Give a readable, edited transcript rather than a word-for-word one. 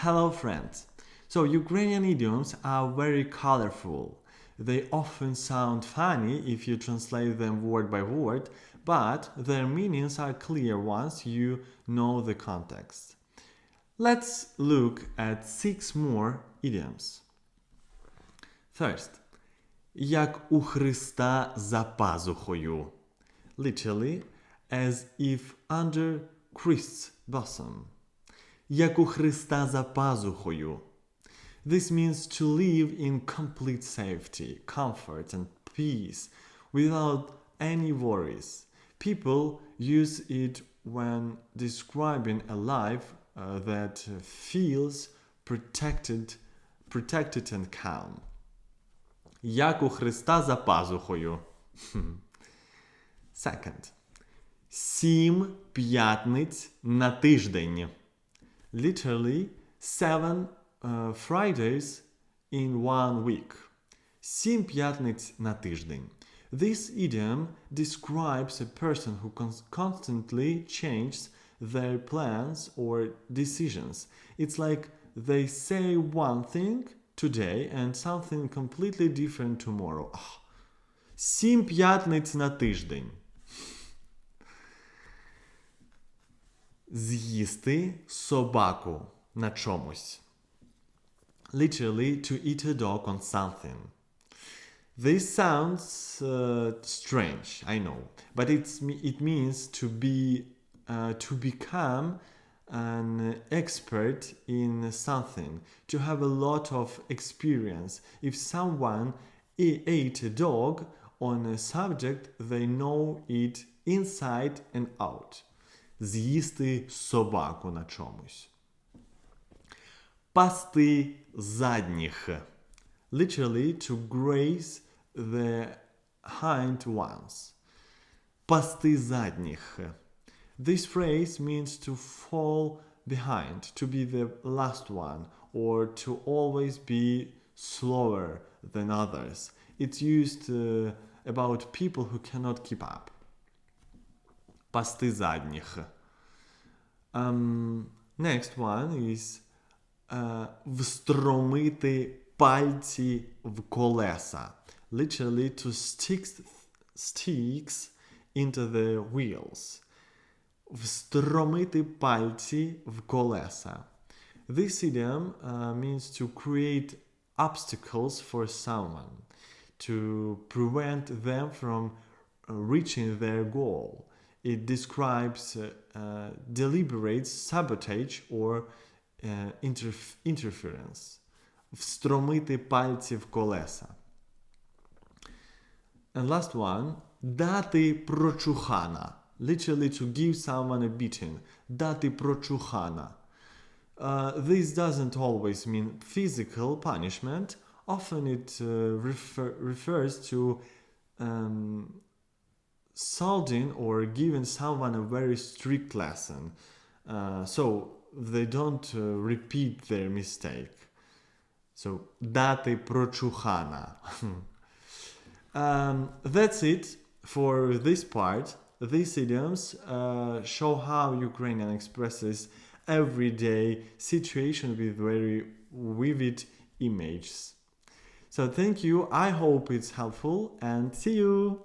Hello friends! So Ukrainian idioms are very colorful. They often sound funny if you translate them word by word, but their meanings are clear once you know the context. Let's look at 6 more idioms. First, як у Христа за пазухою. Literally, as if under Christ's bosom. Як у Христа за пазухою. This means to live in complete safety, comfort and peace without any worries. People use it when describing a life that feels protected and calm. Як у Христа за пазухою. Second. 7 п'ятниць на тиждень. Literally, 7 Fridays in 1 week. 7 п'ятниць на тиждень. This idiom describes a person who constantly changes their plans or decisions. It's like they say one thing today and something completely different tomorrow. 7 п'ятниць на тиждень. З'їсти собаку на чомусь. Literally, to eat a dog on something. This sounds strange, I know, but it means to become an expert in something, to have a lot of experience. If someone ate a dog on a subject, they know it inside and out. З'їсти собаку на чомусь. Пасти задніх. Literally, to graze the hind ones. Пасти задніх. This phrase means to fall behind, to be the last one, or to always be slower than others. It's used about people who cannot keep up. Пасти задніх. Next one is встромити пальці в колеса. Literally, to stick sticks into the wheels. Встромити пальці в колеса. This idiom means to create obstacles for someone, to prevent them from reaching their goal. It describes deliberate sabotage or interference. Встромити пальці в колеса. And last one, дати прочухана. Literally, to give someone a beating. Дати прочухана. This doesn't always mean physical punishment. Often it refers to scolding or giving someone a very strict lesson, so they don't repeat their mistake. So, дати прочухана. That's it for this part. These idioms show how Ukrainian expresses everyday situation with very vivid images. So thank you. I hope it's helpful and see you.